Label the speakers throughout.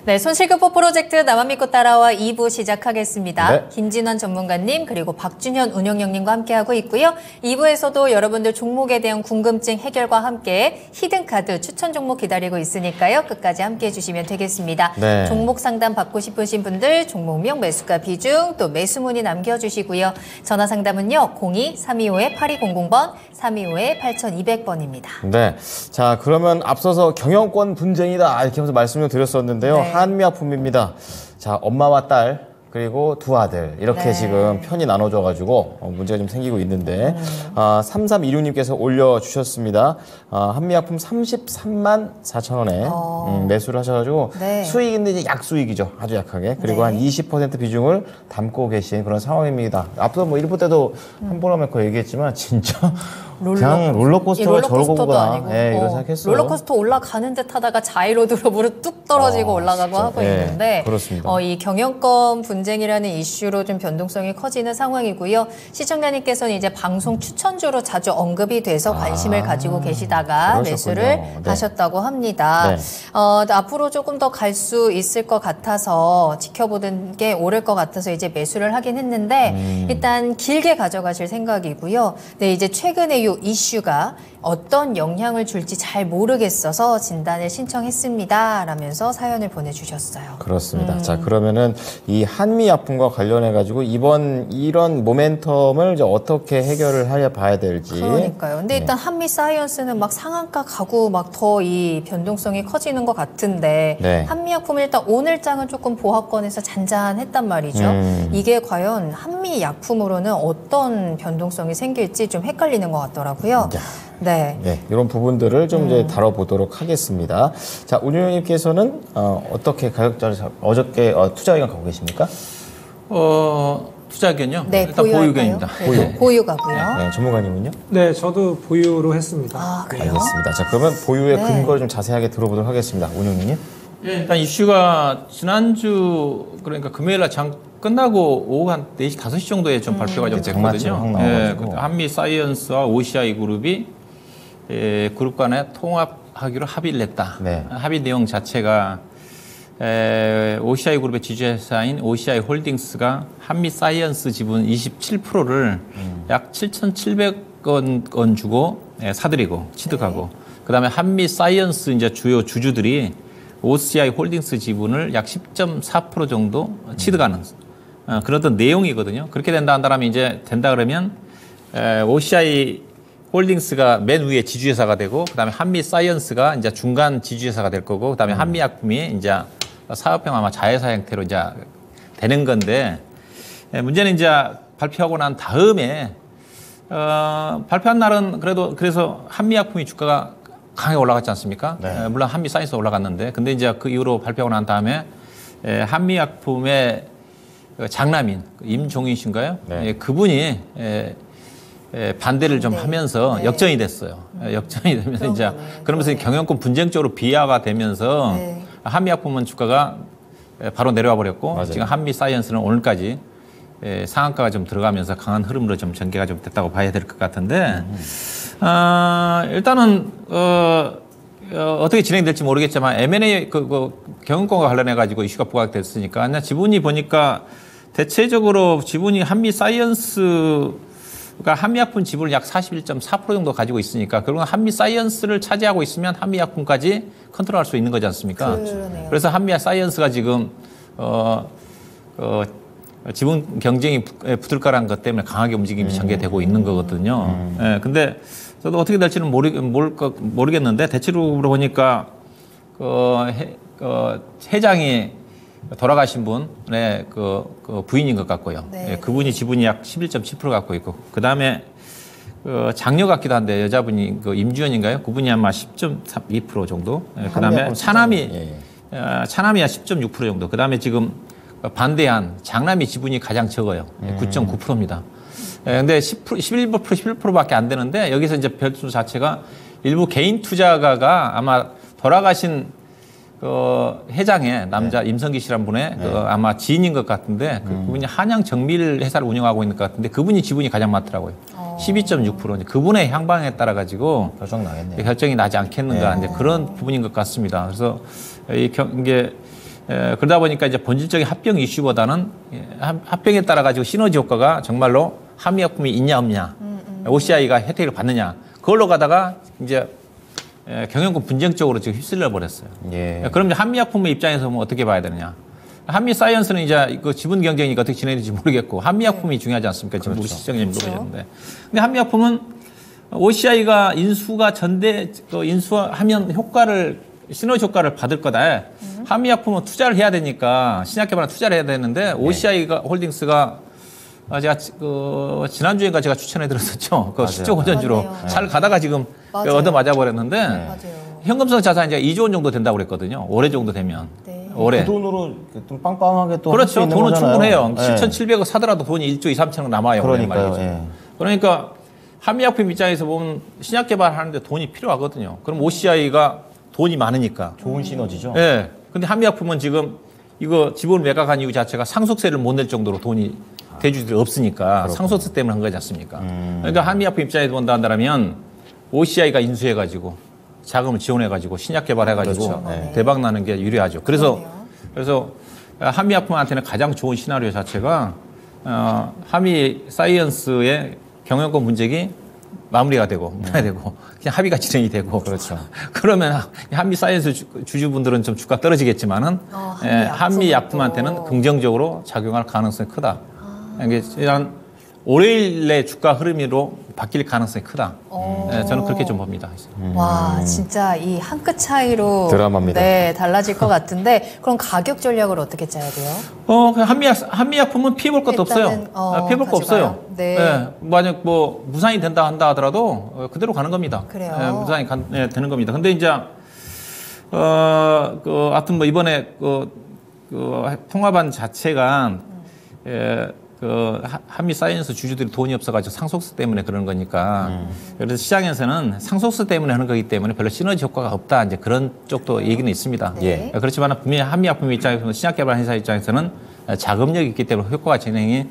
Speaker 1: 네, 손실급보 프로젝트 나만 믿고 따라와 2부 시작하겠습니다.
Speaker 2: 네.
Speaker 1: 김진환 전문가님 그리고 박준현 운영형님과 함께하고 있고요. 2부에서도 여러분들 종목에 대한 궁금증 해결과 함께 히든카드 추천 종목 기다리고 있으니까요. 끝까지 함께해 주시면 되겠습니다.
Speaker 2: 네.
Speaker 1: 종목 상담 받고 싶으신 분들 종목명, 매수가 비중, 또 매수 문의 남겨주시고요. 전화 상담은요. 02-325-8200번, 325-8200번입니다.
Speaker 2: 네. 자, 그러면 앞서서 경영권 분쟁이다 이렇게 하면서 말씀을 드렸었는데요.
Speaker 1: 네.
Speaker 2: 한미약품입니다. 자, 엄마와 딸 그리고 두 아들 이렇게
Speaker 1: 네.
Speaker 2: 지금 편이 나눠져가지고 문제가 좀 생기고 있는데 3326님께서 올려주셨습니다. 한미약품 33만 4천 원에 매수를 하셔가지고
Speaker 1: 네.
Speaker 2: 수익인데 이제 약수익이죠. 아주 약하게. 그리고
Speaker 1: 네.
Speaker 2: 한 20% 비중을 담고 계신 그런 상황입니다. 앞서 뭐 1부 때도 한보라메커 얘기했지만 진짜 그냥 롤러코스터가 저러고구나.
Speaker 1: 아니고
Speaker 2: 이런 생각했어요.
Speaker 1: 롤러코스터 올라가는 듯 하다가 자이로드로 무릎 뚝 떨어지고 올라가고
Speaker 2: 진짜.
Speaker 1: 하고
Speaker 2: 네,
Speaker 1: 있는데
Speaker 2: 그렇습니다.
Speaker 1: 이 경영권 분쟁이라는 이슈로 좀 변동성이 커지는 상황이고요. 시청자님께서는 이제 방송 추천주로 자주 언급이 돼서 관심을 가지고 계시다가
Speaker 2: 그러셨군요.
Speaker 1: 매수를
Speaker 2: 네.
Speaker 1: 하셨다고 합니다.
Speaker 2: 네.
Speaker 1: 앞으로 조금 더 갈 수 있을 것 같아서 지켜보는 게 옳을 것 같아서 이제 매수를 하긴 했는데 일단 길게 가져가실 생각이고요. 네, 이제 최근에 요 이슈가 어떤 영향을 줄지 잘 모르겠어서 진단을 신청했습니다. 라면서 사연을 보내주셨어요.
Speaker 2: 그렇습니다. 자, 그러면은 이 한미약품과 관련해가지고 이번 이런 모멘텀을 이제 어떻게 해결을 하려 봐야 될지.
Speaker 1: 그러니까요. 근데
Speaker 2: 네.
Speaker 1: 일단 한미사이언스는 막 상한가 가고 막 더 이 변동성이 커지는 것 같은데
Speaker 2: 네.
Speaker 1: 한미약품은 일단 오늘장은 조금 보합권에서 잔잔했단 말이죠. 이게 과연 한미약품으로는 어떤 변동성이 생길지 좀 헷갈리는 것 같더라고요. 네.
Speaker 2: 네, 이런 부분들을 좀 이제 다뤄보도록 하겠습니다. 자, 운영님께서는 어떻게 가격자를 어저께 투자 의견 갖고 계십니까?
Speaker 3: 투자 의견요?
Speaker 1: 네,
Speaker 3: 일단 보유 의견입니다.
Speaker 1: 네, 보유가고요.
Speaker 2: 네, 전문가님은요?
Speaker 4: 네, 저도 보유로 했습니다.
Speaker 1: 아, 그래요?
Speaker 2: 알겠습니다. 자, 그러면 보유의
Speaker 1: 네.
Speaker 2: 근거를 좀 자세하게 들어보도록 하겠습니다. 운영님.
Speaker 3: 예, 일단 이슈가 지난주 그러니까 금요일 날 장 끝나고 오후 한 4시, 5시 정도에 좀 발표가 좀
Speaker 2: 장마치가
Speaker 3: 됐거든요.
Speaker 2: 확
Speaker 3: 예,
Speaker 2: 나와가지고.
Speaker 3: 한미 사이언스와 OCI 그룹이 그룹 간에 통합하기로 합의를 했다.
Speaker 2: 네.
Speaker 3: 합의 내용 자체가 OCI 그룹의 지주회사인 OCI 홀딩스가 한미 사이언스 지분 27%를 약 7,700원 주고 사들이고 취득하고 그다음에 한미 사이언스 이제 주요 주주들이 OCI 홀딩스 지분을 약 10.4% 정도 취득하는 그런 내용이거든요. 그렇게 된다 한다면 이제 된다 그러면 OCI 홀딩스가 맨 위에 지주회사가 되고 그다음에 한미 사이언스가 이제 중간 지주회사가 될 거고 그다음에 한미약품이 이제 사업형 아마 자회사 형태로 이제 되는 건데 문제는 이제 발표하고 난 다음에 발표한 날은 그래서 한미약품이 주가가 강하게 올라갔지 않습니까?
Speaker 2: 네.
Speaker 3: 물론 한미 사이언스 올라갔는데 근데 이제 그 이후로 발표하고 난 다음에 한미약품의 장남인 임종인 씨인가요?
Speaker 2: 네.
Speaker 3: 그분이 반대를 좀 하면서
Speaker 1: 네.
Speaker 3: 역전이 됐어요. 역전이 되면서 이제 그러면서 경영권 분쟁 쪽으로 비화가 되면서
Speaker 1: 네.
Speaker 3: 한미약품은 주가가 바로 내려와 버렸고
Speaker 2: 맞아요.
Speaker 3: 지금 한미 사이언스는 오늘까지 상한가가 좀 들어가면서 강한 흐름으로 좀 전개가 좀 됐다고 봐야 될 것 같은데 일단은 어떻게 진행될지 모르겠지만 M&A 경영권과 관련해 가지고 이슈가 부각됐으니까 지분이 보니까 대체적으로 지분이 한미 사이언스가 한미약품 지분을 약 41.4% 정도 가지고 있으니까 결국은 한미 사이언스를 차지하고 있으면 한미약품까지 컨트롤할 수 있는 거지 않습니까?
Speaker 1: 그러네요.
Speaker 3: 그래서 한미 사이언스가 지금 지분 경쟁이 붙을 거라는 것 때문에 강하게 움직임이 전개되고 있는 거거든요. 예, 근데 저도 어떻게 될지는 모르겠는데 대체적으로 보니까 회장이 돌아가신 분의 그 부인인 것 같고요.
Speaker 1: 네.
Speaker 3: 예, 그분이 지분이 약 11.7% 갖고 있고 그 다음에 장녀 같기도 한데 여자분이 임주연인가요? 그분이 아마 10.2% 정도. 예, 그 다음에 차남이 약 10.6% 정도. 그 다음에 지금 반대한 장남이 지분이 가장 적어요. 9.9%입니다. 근데 11%밖에 안 되는데 여기서 이제 별수 자체가 일부 개인 투자가가 아마 돌아가신 회장의 남자 임성기 씨란 분의 아마 지인인 것 같은데 그분이 한양 정밀 회사를 운영하고 있는 것 같은데 그분이 지분이 가장 많더라고요. 12.6%. 그분의 향방에 따라 가지고
Speaker 2: 결정 나겠네요.
Speaker 3: 결정이 나지 않겠는가 이제 그런 부분인 것 같습니다. 그래서 이게 그러다 보니까 이제 본질적인 합병 이슈보다는 합병에 따라 가지고 시너지 효과가 정말로 한미약품이 있냐 없냐, OCI가 혜택을 받느냐, 그걸로 가다가 이제 경영권 분쟁 쪽으로 지금 휩쓸려 버렸어요.
Speaker 2: 예.
Speaker 3: 그럼 이제 한미약품의 입장에서 보면 어떻게 봐야 되느냐? 한미 사이언스는 이제 그 지분 경쟁이니까 어떻게 진행될지 모르겠고 한미약품이 중요하지 않습니까? 지금 우리 시청자님 물어보셨는데. 근데 한미약품은 OCI가 인수가 인수하면 시너지 효과를 받을 거다. 한미약품은 투자를 해야 되니까 신약개발에 투자를 해야 되는데 OCI가 홀딩스가 제가 지난주인가 제가 추천해 드렸었죠. 그 수적 원전주로 잘 가다가 지금 얻어맞아 버렸는데 현금성 자산이 이제 2조 원 정도 된다고 그랬거든요. 올해 정도 되면.
Speaker 1: 네.
Speaker 3: 올해.
Speaker 2: 그 돈으로 좀 빵빵하게 또 할 수
Speaker 3: 그렇죠.
Speaker 2: 있는
Speaker 3: 돈은
Speaker 2: 거잖아요.
Speaker 3: 충분해요.
Speaker 2: 예.
Speaker 3: 7,700억 사더라도 돈이 1조 2, 3천억 남아요.
Speaker 2: 그러니까요.
Speaker 3: 말이죠.
Speaker 2: 예.
Speaker 3: 그러니까 한미약품 입장에서 보면 신약 개발하는데 돈이 필요하거든요. 그럼 OCI가 돈이 많으니까.
Speaker 2: 좋은 시너지죠.
Speaker 3: 예. 근데 한미약품은 지금 이거 지분 매각한 이유 자체가 상속세를 못 낼 정도로 돈이 대주주들이 없으니까 상속세 때문에 한 거지 않습니까? 그러니까 한미약품 입장에서 본다 한다면 OCI가 인수해가지고 자금을 지원해가지고 신약 개발해가지고
Speaker 2: 그렇죠. 네.
Speaker 3: 대박 나는 게 유리하죠. 그래서 한미약품한테는 가장 좋은 시나리오 자체가 한미 사이언스의 경영권 분쟁이 마무리가 되고 무효되고 그냥 합의가 진행이 되고
Speaker 2: 그렇죠.
Speaker 3: 그러면 한미 사이언스 주주분들은 좀 주가 떨어지겠지만은 한미 약품한테는 긍정적으로 작용할 가능성이 크다. 이게 이런 올해일 내 주가 흐름으로 바뀔 가능성이 크다. 저는 그렇게 좀 봅니다.
Speaker 1: 와, 진짜 이 한 끗 차이로
Speaker 2: 드라마입니다.
Speaker 1: 네, 달라질 것 같은데 그럼 가격 전략을 어떻게 짜야 돼요?
Speaker 3: 한미약품은 피해볼 것도 없어요. 피해볼 거
Speaker 1: 가져가요?
Speaker 3: 없어요.
Speaker 1: 네.
Speaker 3: 예, 만약 뭐 무산이 된다 한다 하더라도 그대로 가는 겁니다.
Speaker 1: 그래요?
Speaker 3: 예, 무산이 되는 겁니다. 근데 이제 하여튼 뭐 이번에 통화반 자체가 한미 사이언스 주주들이 돈이 없어가지고 상속세 때문에 그러는 거니까. 그래서 시장에서는 상속세 때문에 하는 거기 때문에 별로 시너지 효과가 없다. 이제 그런 쪽도 얘기는 있습니다.
Speaker 1: 네.
Speaker 3: 그렇지만 분명히 한미약품 입장에서는 신약개발 회사 입장에서는 자금력이 있기 때문에 효과가 진행이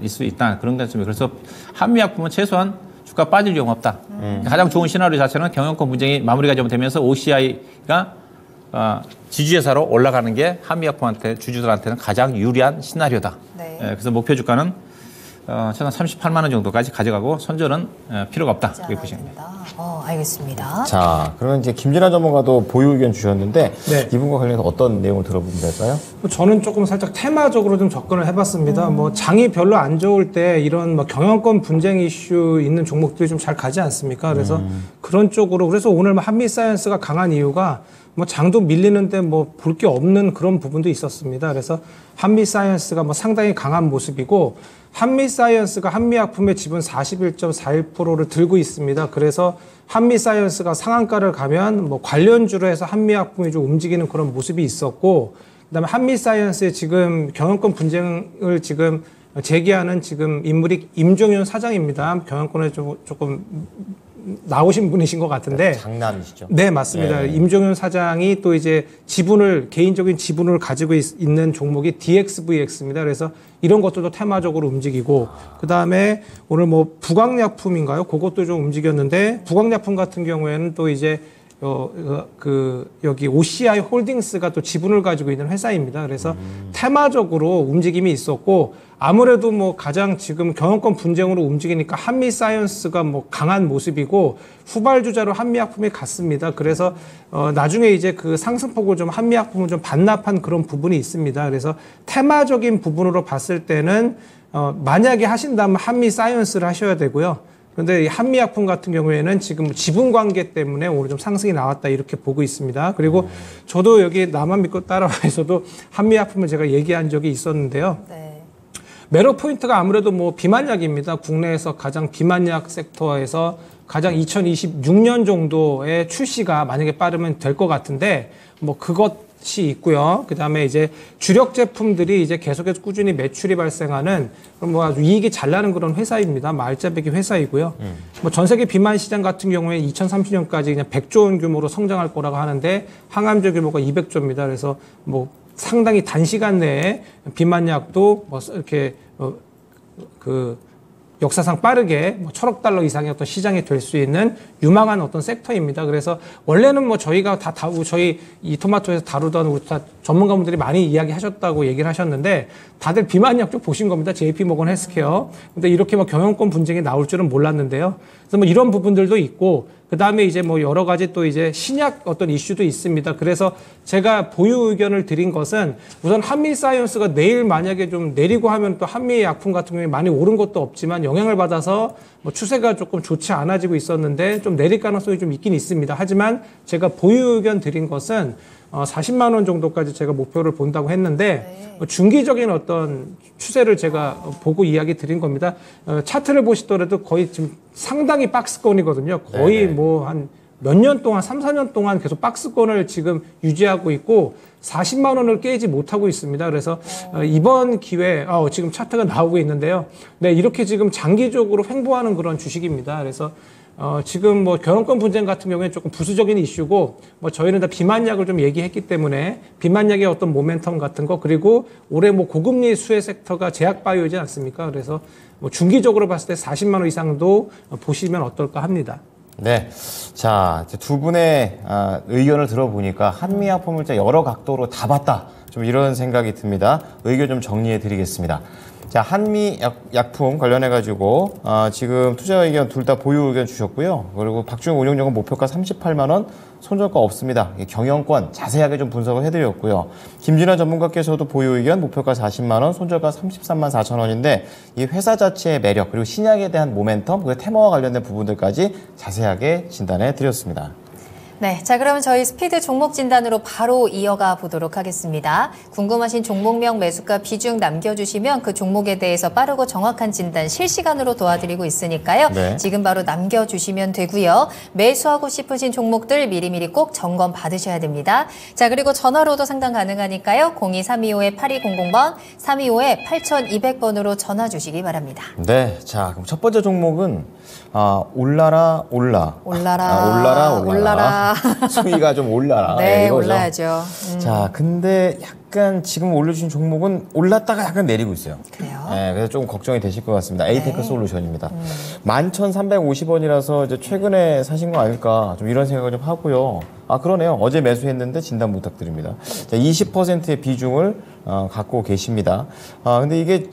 Speaker 3: 있을 수 있다. 그런 것 같습니다. 그래서 한미약품은 최소한 주가 빠질 이유가 없다. 가장 좋은 시나리오 자체는 경영권 분쟁이 마무리가 좀 되면서 OCI가 지주회사로 올라가는 게 한미약품한테 주주들한테는 가장 유리한 시나리오다.
Speaker 1: 네.
Speaker 3: 그래서 목표 주가는 최소한 38만 원 정도까지 가져가고 손절은 필요가 없다.
Speaker 1: 짜야
Speaker 3: 이렇게 보시면 됩니다.
Speaker 1: 된다. 알겠습니다.
Speaker 2: 자, 그러면 이제 김진아 전문가도 보유 의견 주셨는데
Speaker 4: 네.
Speaker 2: 이분과 관련해서 어떤 내용을 들어보면 될까요?
Speaker 4: 저는 조금 살짝 테마적으로 좀 접근을 해봤습니다. 뭐 장이 별로 안 좋을 때 이런 뭐 경영권 분쟁 이슈 있는 종목들이 좀 잘 가지 않습니까? 그래서 그런 쪽으로 그래서 오늘 한미 사이언스가 강한 이유가 뭐 장도 밀리는데 뭐 볼 게 없는 그런 부분도 있었습니다. 그래서 한미 사이언스가 뭐 상당히 강한 모습이고 한미 사이언스가 한미약품의 지분 41.41%를 들고 있습니다. 그래서 한미 사이언스가 상한가를 가면 뭐 관련주로 해서 한미약품이 좀 움직이는 그런 모습이 있었고, 그다음에 한미 사이언스의 지금 경영권 분쟁을 지금 제기하는 지금 인물이 임종윤 사장입니다. 경영권에 조금 나오신 분이신 것 같은데.
Speaker 2: 장남이시죠?
Speaker 4: 네, 맞습니다.
Speaker 2: 예.
Speaker 4: 임종윤 사장이 또 이제 개인적인 지분을 가지고 있는 종목이 DXVX입니다. 그래서 이런 것들도 테마적으로 움직이고, 그 다음에 오늘 뭐 부강약품인가요? 그것도 좀 움직였는데, 부강약품 같은 경우에는 또 이제 여기 OCI 홀딩스가 또 지분을 가지고 있는 회사입니다. 그래서 테마적으로 움직임이 있었고, 아무래도 뭐 가장 지금 경영권 분쟁으로 움직이니까 한미 사이언스가 뭐 강한 모습이고 후발주자로 한미약품이 갔습니다. 그래서 나중에 이제 그 상승폭을 좀 한미약품을 좀 반납한 그런 부분이 있습니다. 그래서 테마적인 부분으로 봤을 때는 만약에 하신다면 한미 사이언스를 하셔야 되고요. 그런데 이 한미약품 같은 경우에는 지금 지분 관계 때문에 오늘 좀 상승이 나왔다 이렇게 보고 있습니다. 그리고 저도 여기 나만 믿고 따라와에서도 한미약품을 제가 얘기한 적이 있었는데요.
Speaker 1: 네.
Speaker 4: 매력 포인트가 아무래도 뭐 비만약입니다. 국내에서 가장 비만약 섹터에서 가장 2026년 정도의 출시가 만약에 빠르면 될 것 같은데 뭐 그것이 있고요. 그 다음에 이제 주력 제품들이 이제 계속해서 꾸준히 매출이 발생하는 뭐 아주 이익이 잘 나는 그런 회사입니다. 알짜배기 회사이고요. 뭐 전 세계 비만 시장 같은 경우에 2030년까지 그냥 100조 원 규모로 성장할 거라고 하는데 항암제 규모가 200조입니다. 그래서 뭐 상당히 단시간 내에 비만약도 뭐 이렇게 그 역사상 빠르게 뭐 1,000억 달러 이상의 어떤 시장이 될 수 있는 유망한 어떤 섹터입니다. 그래서 원래는 뭐 저희가 저희 이 토마토에서 다루던 우리 전문가분들이 많이 이야기하셨다고 얘기를 하셨는데 다들 비만약 쪽 보신 겁니다. JP모건 헬스케어. 근데 이렇게 뭐 경영권 분쟁이 나올 줄은 몰랐는데요. 그래서 뭐 이런 부분들도 있고 그다음에 이제 뭐 여러 가지 또 이제 신약 어떤 이슈도 있습니다. 그래서 제가 보유 의견을 드린 것은 우선 한미사이언스가 내일 만약에 좀 내리고 하면 또 한미약품 같은 경우에 많이 오른 것도 없지만 영향을 받아서 뭐 추세가 조금 좋지 않아지고 있었는데 좀 내릴 가능성이 좀 있긴 있습니다. 하지만 제가 보유 의견 드린 것은 40만 원 정도까지 제가 목표를 본다고 했는데 중기적인 어떤 추세를 제가 보고 이야기 드린 겁니다. 차트를 보시더라도 거의 지금 상당히 박스권이거든요. 거의 뭐 한 몇 년 동안 3, 4년 동안 계속 박스권을 지금 유지하고 있고 40만 원을 깨지 못하고 있습니다. 그래서 이번 기회에 지금 차트가 나오고 있는데요. 네, 이렇게 지금 장기적으로 횡보하는 그런 주식입니다. 그래서 지금 뭐 경영권 분쟁 같은 경우에 조금 부수적인 이슈고 뭐 저희는 다 비만약을 좀 얘기했기 때문에 비만약의 어떤 모멘텀 같은 거 그리고 올해 뭐 고금리 수혜 섹터가 제약바이오이지 않습니까? 그래서 뭐 중기적으로 봤을 때 40만 원 이상도 보시면 어떨까 합니다.
Speaker 2: 네. 자, 두 분의 의견을 들어보니까 한미약품을 여러 각도로 다 봤다. 좀 이런 생각이 듭니다. 의견 좀 정리해 드리겠습니다. 자, 한미약품 관련해가지고, 지금 투자 의견 둘 다 보유 의견 주셨고요. 그리고 박주영 운용연구원 목표가 38만원, 손절가 없습니다. 경영권 자세하게 좀 분석을 해드렸고요. 김진환 전문가께서도 보유 의견 목표가 40만원, 손절가 33만 4천원인데, 이 회사 자체의 매력, 그리고 신약에 대한 모멘텀, 그리고 테마와 관련된 부분들까지 자세하게 진단해 드렸습니다.
Speaker 1: 네, 자 그러면 저희 스피드 종목 진단으로 바로 이어가 보도록 하겠습니다. 궁금하신 종목명, 매수가, 비중 남겨주시면 그 종목에 대해서 빠르고 정확한 진단 실시간으로 도와드리고 있으니까요.
Speaker 2: 네.
Speaker 1: 지금 바로 남겨주시면 되고요. 매수하고 싶으신 종목들 미리미리 꼭 점검 받으셔야 됩니다. 자 그리고 전화로도 상담 가능하니까요. 02-325-8200번, 325-8200번으로 전화 주시기 바랍니다.
Speaker 2: 네, 자 그럼 첫 번째 종목은 올라라. 수위가 좀 올라라.
Speaker 1: 네,
Speaker 2: 이거죠.
Speaker 1: 올라야죠.
Speaker 2: 자, 근데 약간 지금 올려주신 종목은 올랐다가 약간 내리고 있어요.
Speaker 1: 그래요?
Speaker 2: 네, 그래서 좀 걱정이 되실 것 같습니다. 에이테크 솔루션입니다. 11,350원이라서 이제 최근에 사신 거 아닐까 좀 이런 생각을 좀 하고요. 그러네요. 어제 매수했는데 진단 부탁드립니다. 자, 20%의 비중을 갖고 계십니다. 근데 이게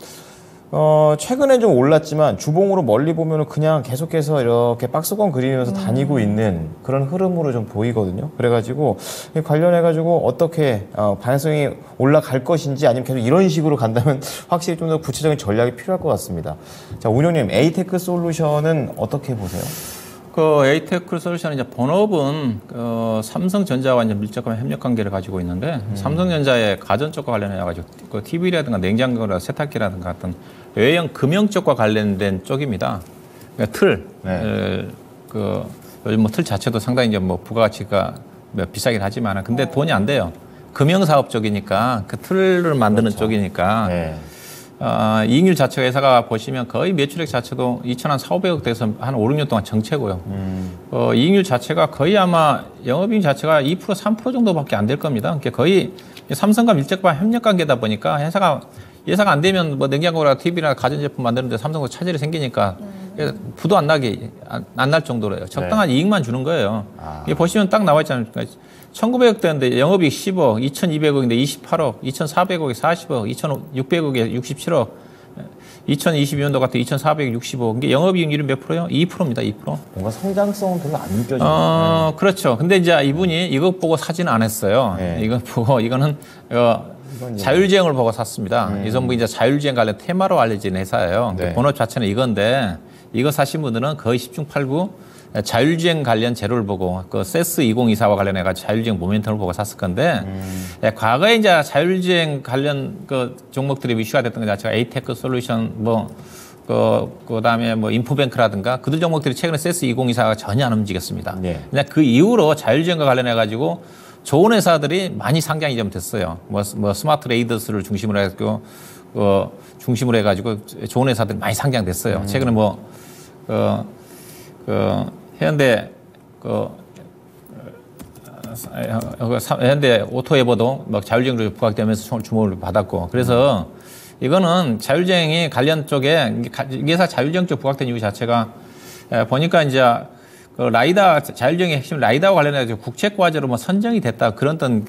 Speaker 2: 최근엔 좀 올랐지만 주봉으로 멀리 보면은 그냥 계속해서 이렇게 박스권 그리면서 다니고 있는 그런 흐름으로 좀 보이거든요. 그래가지고 관련해가지고 어떻게 방향성이 올라갈 것인지 아니면 계속 이런 식으로 간다면 확실히 좀 더 구체적인 전략이 필요할 것 같습니다. 자, 운용님, 에이테크 솔루션은 어떻게 보세요?
Speaker 3: 그 에이테크 솔루션은 이제 본업은 삼성전자와 이제 밀접한 협력 관계를 가지고 있는데 삼성전자의 가전 쪽과 관련해 가지고 그 TV라든가 냉장고라든가 세탁기라든가 같은 외형 금형 쪽과 관련된 쪽입니다. 그러니까 틀,
Speaker 2: 네.
Speaker 3: 요즘 뭐 틀 자체도 상당히 이제 뭐 부가가치가 비싸긴 하지만 근데 돈이 안 돼요. 금형 사업 쪽이니까 그 틀을 만드는
Speaker 2: 그렇죠.
Speaker 3: 쪽이니까.
Speaker 2: 네.
Speaker 3: 이익률 자체가 회사가 보시면 거의 매출액 자체도 2,400억 돼서 한 5, 6년 동안 정체고요. 이익률 자체가 거의 아마 영업이익 자체가 2%, 3% 정도밖에 안 될 겁니다. 그러니까 거의 삼성과 밀접한 협력 관계다 보니까 회사가 안 되면 뭐 냉장고나 TV나 가전제품 만드는데 삼성과 차질이 생기니까 부도 안 날 정도로요. 적당한
Speaker 2: 네.
Speaker 3: 이익만 주는 거예요. 이게 보시면 딱 나와 있잖아요. 1,900억 되는데 영업이익 10억, 2,200억인데 28억, 2,400억에 40억, 2,600억에 67억, 2022년도 같은 2,460억. 이게 영업이익률이 몇 프로요? 2%입니다. 2%.
Speaker 2: 뭔가 성장성은 별로 안 느껴지네요.
Speaker 3: 그렇죠. 근데 이제 이분이 이거 보고 사지는 않았어요.
Speaker 2: 네.
Speaker 3: 이거 보고 이거는 자율주행을 보고 샀습니다. 이 전부 이제 자율주행 관련 테마로 알려진 회사예요.
Speaker 2: 네.
Speaker 3: 본업 자체는 이건데 이거 사신 분들은 거의 10중 8구 자율주행 관련 재료를 보고 그 세스 2024와 관련해가지고 자율주행 모멘텀을 보고 샀을 건데 과거에 이제 자율주행 관련 그 종목들이 이슈가 됐던 것 자체가 에이테크 솔루션 그다음에 뭐 인포뱅크라든가 그들 종목들이 최근에 세스 2024가 전혀 안 움직였습니다.
Speaker 2: 네.
Speaker 3: 그냥 그 이후로 자율주행과 관련해가지고 좋은 회사들이 많이 상장이 좀 됐어요. 뭐 스마트 레이더스를 중심으로 해가지고 중심으로 해가지고 좋은 회사들이 많이 상장됐어요. 최근에 현대 현대 오토에버도 막 자율주행으로 부각되면서 주목을 받았고 그래서 이거는 자율주행이 관련 쪽에 이 회사 자율주행 쪽 부각된 이유 자체가 보니까 이제 그 라이다 자율주행의 핵심 라이다와 관련해서 국제 과제로 뭐 선정이 됐다 그런 어떤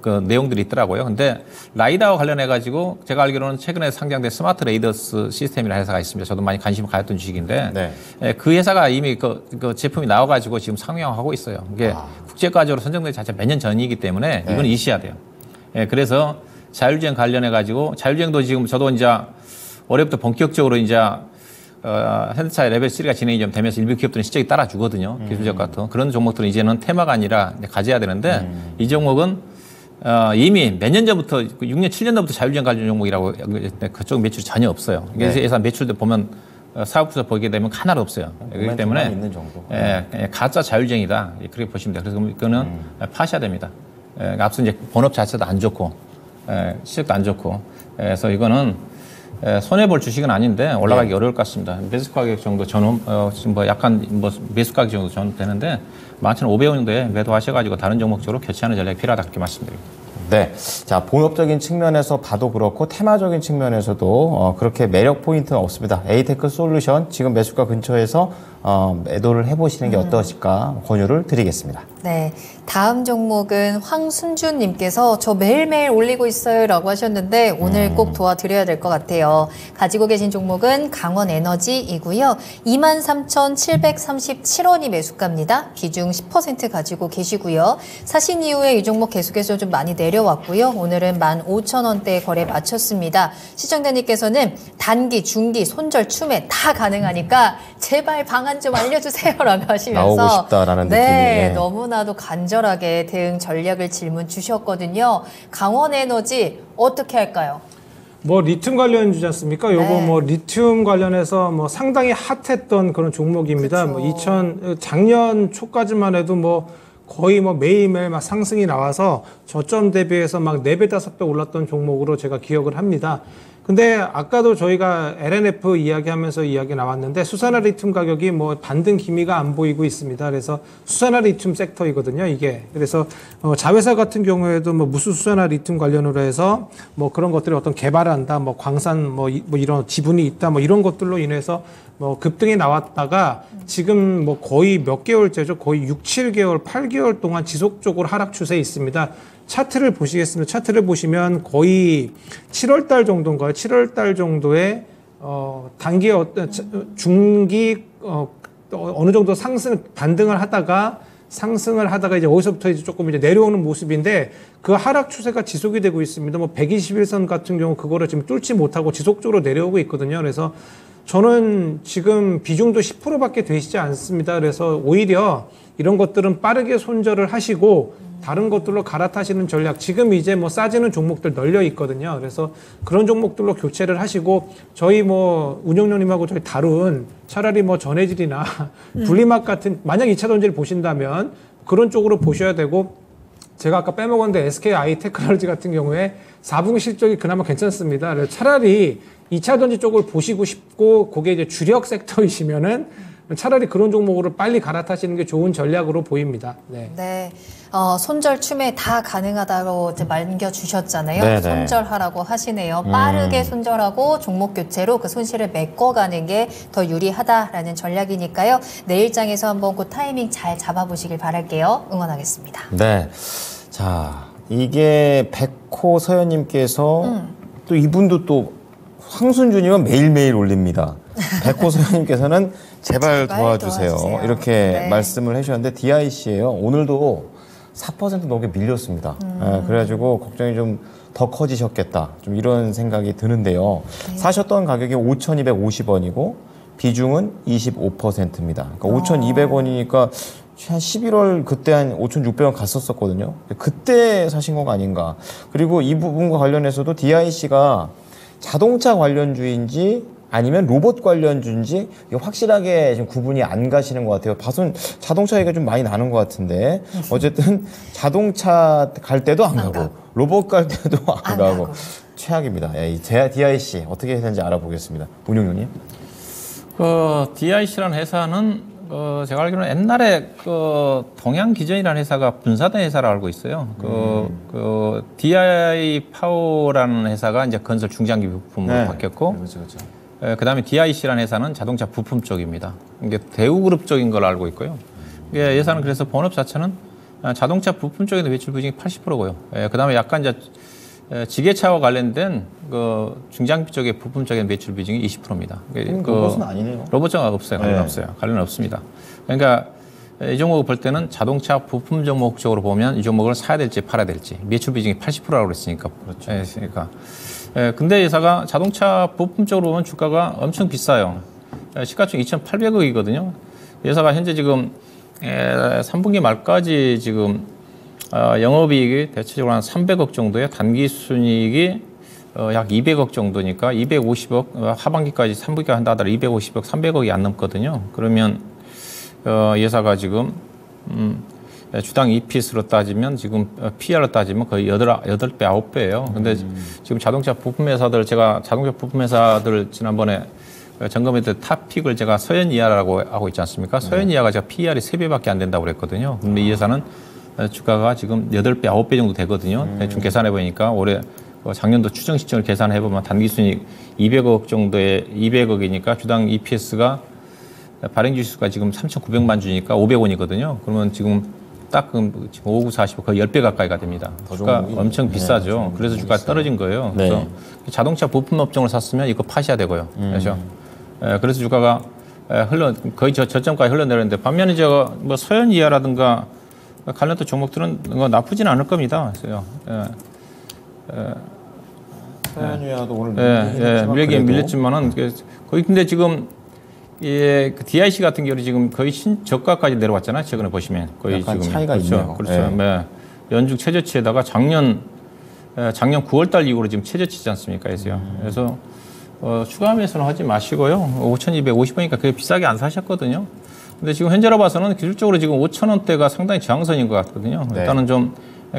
Speaker 3: 그 내용들이 있더라고요. 근데 라이다와 관련해 가지고 제가 알기로는 최근에 상장된 스마트 레이더스 시스템이라는 회사가 있습니다. 저도 많이 관심을 가졌던 주식인데
Speaker 2: 네.
Speaker 3: 예, 그 회사가 이미 그 제품이 나와 가지고 지금 상용하고 있어요. 이게 국제 과제로 선정된 자체 몇 년 전이기 때문에 이건 이시해야 돼요. 예, 그래서 자율주행 관련해 가지고 자율주행도 지금 저도 이제 올해부터 본격적으로 이제 현대차 레벨 3가 진행이 좀 되면서 일부 기업들은 실적이 따라주거든요. 기술적 같은 그런 종목들은 이제는 테마가 아니라 가져야 되는데 이 종목은 이미 몇 년 전부터 6년, 7년 전부터 자율주행 관련 종목이라고 그쪽 매출이 전혀 없어요. 그래서 매출도 보면 사업부서 보게 되면 하나도 없어요. 그렇기 때문에
Speaker 2: 있는 정도.
Speaker 3: 가짜 자율주행이다. 그렇게 보시면 돼요. 그래서 그거는 파셔야 됩니다. 앞서 이제 본업 자체도 안 좋고 실적도 안 좋고 그래서 이거는 손해볼 주식은 아닌데 올라가기 어려울 것 같습니다. 매수 가격 정도 저는 지금 뭐 약간 뭐 매수 가격 정도 저는 되는데 11,500원 정도에 매도하셔가지고 다른 종목 쪽으로 교체하는 전략이 필요하다 그렇게 말씀드립니다.
Speaker 2: 네. 자, 본업적인 측면에서 봐도 그렇고 테마적인 측면에서도 그렇게 매력 포인트는 없습니다. 에이테크 솔루션 지금 매수가 근처에서 매도를 해보시는 게 어떠실까 권유를 드리겠습니다.
Speaker 1: 네. 다음 종목은 황순주님께서 저 매일매일 올리고 있어요 라고 하셨는데 오늘 꼭 도와드려야 될 것 같아요. 가지고 계신 종목은 강원에너지이고요. 23,737원이 매수가입니다. 비중 10% 가지고 계시고요. 사신 이후에 이 종목 계속해서 좀 많이 내려왔고요. 오늘은 15,000원대에 거래 마쳤습니다. 시청자님께서는 단기, 중기, 손절, 추매 다 가능하니까 제발 방안 좀 알려주세요 라고 하시면서
Speaker 2: 나오고 싶다라는 느낌이.
Speaker 1: 네, 너무나도 간절하게 대응 전략을 질문 주셨거든요. 강원에너지 어떻게 할까요?
Speaker 4: 뭐 리튬 관련주지 않습니까? 요거
Speaker 1: 네.
Speaker 4: 뭐 리튬 관련해서 뭐 상당히 핫했던 그런 종목입니다.
Speaker 1: 그쵸.
Speaker 4: 뭐 작년 초까지만 해도 뭐 거의 뭐 매일매일 막 상승이 나와서 저점 대비해서 막 4배, 5배 올랐던 종목으로 제가 기억을 합니다. 근데 아까도 저희가 LNF 이야기하면서 이야기 나왔는데 수산화 리튬 가격이 뭐 반등 기미가 안 보이고 있습니다. 그래서 수산화 리튬 섹터이거든요, 이게. 그래서 자회사 같은 경우에도 뭐 무수 수산화 리튬 관련으로 해서 뭐 그런 것들을 어떤 개발한다, 뭐 광산 뭐 이런 지분이 있다, 뭐 이런 것들로 인해서 뭐 급등이 나왔다가 지금 뭐 거의 몇 개월째죠. 거의 6, 7개월, 8개월 동안 지속적으로 하락 추세에 있습니다. 차트를 보시겠습니다. 차트를 보시면 거의 7월 달 정도인가요? 7월 달 정도에 단기 중기 어느 정도 반등을 하다가 상승을 하다가 이제 어디서부터 이제 조금 이제 내려오는 모습인데 그 하락 추세가 지속이 되고 있습니다. 뭐 121선 같은 경우 그거를 지금 뚫지 못하고 지속적으로 내려오고 있거든요. 그래서 저는 지금 비중도 10%밖에 되시지 않습니다. 그래서 오히려 이런 것들은 빠르게 손절을 하시고 다른 것들로 갈아타시는 전략, 지금 이제 뭐 싸지는 종목들 널려 있거든요. 그래서 그런 종목들로 교체를 하시고 저희 뭐 운영료님하고 저희 다룬 차라리 뭐 전해질이나 분리막 같은 만약 2차 전지를 보신다면 그런 쪽으로 보셔야 되고 제가 아까 빼먹었는데 SK 아이테크놀로지 같은 경우에 4분기 실적이 그나마 괜찮습니다. 그래서 차라리 2차 전지 쪽을 보시고 싶고 그게 이제 주력 섹터이시면은 차라리 그런 종목으로 빨리 갈아타시는 게 좋은 전략으로 보입니다. 네.
Speaker 1: 네. 손절 추매 다 가능하다고 이제 남겨주셨잖아요.
Speaker 2: 네네.
Speaker 1: 손절하라고 하시네요. 빠르게 손절하고 종목 교체로 그 손실을 메꿔가는 게 더 유리하다라는 전략이니까요. 내일장에서 한번 그 타이밍 잘 잡아보시길 바랄게요. 응원하겠습니다.
Speaker 2: 네. 자, 이게 백호 서현님께서 또 이분도 또 황순주님은 매일매일 올립니다. 백호 서현님께서는 제발 도와주세요. 이렇게
Speaker 1: 네.
Speaker 2: 말씀을 해주셨는데 DIC예요. 오늘도 4% 넘게 밀렸습니다. 그래가지고 걱정이 좀 더 커지셨겠다. 좀 이런 생각이 드는데요.
Speaker 1: 네.
Speaker 2: 사셨던 가격이 5,250원이고 비중은 25%입니다. 그러니까 5,200원이니까 한 11월 그때 한 5,600원 갔었거든요. 그때 사신 거 아닌가. 그리고 이 부분과 관련해서도 DIC가 자동차 관련주인지 아니면 로봇 관련주인지 확실하게 지금 구분이 안 가시는 것 같아요. 봐선 자동차 얘기가 좀 많이 나는 것 같은데 어쨌든 자동차 갈 때도 안 가고 로봇 갈 때도 안 가고 최악입니다. 이 DIC 어떻게 해야 되는지 알아보겠습니다. 운용료님.
Speaker 3: DIC라는 회사는 제가 알기로는 옛날에 동양기전이라는 회사가 분사된 회사라고 알고 있어요. DI 파워라는 회사가 이제 건설 중장기 부품으로 바뀌었고,
Speaker 2: 그렇죠.
Speaker 3: 그다음에 DIC라는 회사는 자동차 부품 쪽입니다. 이게 대우그룹 쪽인 걸 알고 있고요. 예상은 그래서 본업 자체는 자동차 부품 쪽에도 매출 비중이 80%고요. 그다음에 약간 이제 지게차와 관련된 그 중장비 쪽의 부품 쪽의 매출 비중이 20%입니다.
Speaker 2: 로봇은 아니네요.
Speaker 3: 로봇은 없어요. 관련
Speaker 2: 네.
Speaker 3: 없어요. 관련 없습니다. 그러니까 이 종목을 볼 때는 자동차 부품 종목적으로 보면 이 종목을 사야 될지 팔아야 될지 매출 비중이 80%라고 그랬으니까.
Speaker 2: 그렇죠.
Speaker 3: 그러니까. 근데 회사가 자동차 부품 쪽으로 보면 주가가 엄청 비싸요. 시가총 2,800억이거든요. 회사가 현재 지금 3분기 말까지 지금 영업이익이 대체적으로 한 300억 정도에 단기 순이익이 약 200억 정도니까 250억 하반기까지 3분기가 한다 하더라도 250억, 300억이 안 넘거든요. 그러면 회사가 지금 주당 EPS로 따지면 지금 PR로 따지면 거의 8배, 9배예요. 근데 지금 자동차 부품 회사들 제가 자동차 부품 회사들 지난번에 점검했을 때 탑픽을 제가 서현이하라고 하고 있지 않습니까? 서현이하가 제가 PR이 3배밖에 안 된다고 그랬거든요. 근데 이 회사는 주가가 지금 8배, 9배 정도 되거든요. 대충 계산해 보니까 올해 작년도 추정 시점을 계산해 보면 단기 순이익 200억 정도의 200억이니까 주당 EPS가 발행 주수가 지금 3,900만 주니까 500원이거든요. 그러면 지금 딱 지금 5940 거의 10배 가까이가 됩니다. 주가 엄청 비싸죠. 그래서 주가가 떨어진 거예요. 그래서 자동차 부품 업종을 샀으면 이거 파셔야 되고요. 그렇죠. 그래서 주가가 거의 저점까지 흘러내렸는데 반면에 제가 뭐 서현이하라든가 관련된 종목들은 나쁘지는 않을 겁니다. 그래서
Speaker 2: 서현이하도 오늘
Speaker 3: 밀리긴 밀렸지만은 거의 근데 지금 그 DIC 같은 경우는 지금 거의 저가까지 내려왔잖아요. 최근에 보시면 거의
Speaker 2: 약간
Speaker 3: 지금
Speaker 2: 차이가
Speaker 3: 그렇죠.
Speaker 2: 있네요.
Speaker 3: 그렇죠. 네. 연중 최저치에다가 작년 9월달 이후로 지금 최저치지 않습니까? 그래서 추가 매수는 하지 마시고요. 5,250원이니까 그게 비싸게 안 사셨거든요. 근데 지금 현재로 봐서는 기술적으로 지금 5,000원대가 상당히 저항선인 것 같거든요.
Speaker 2: 네.
Speaker 3: 일단은 좀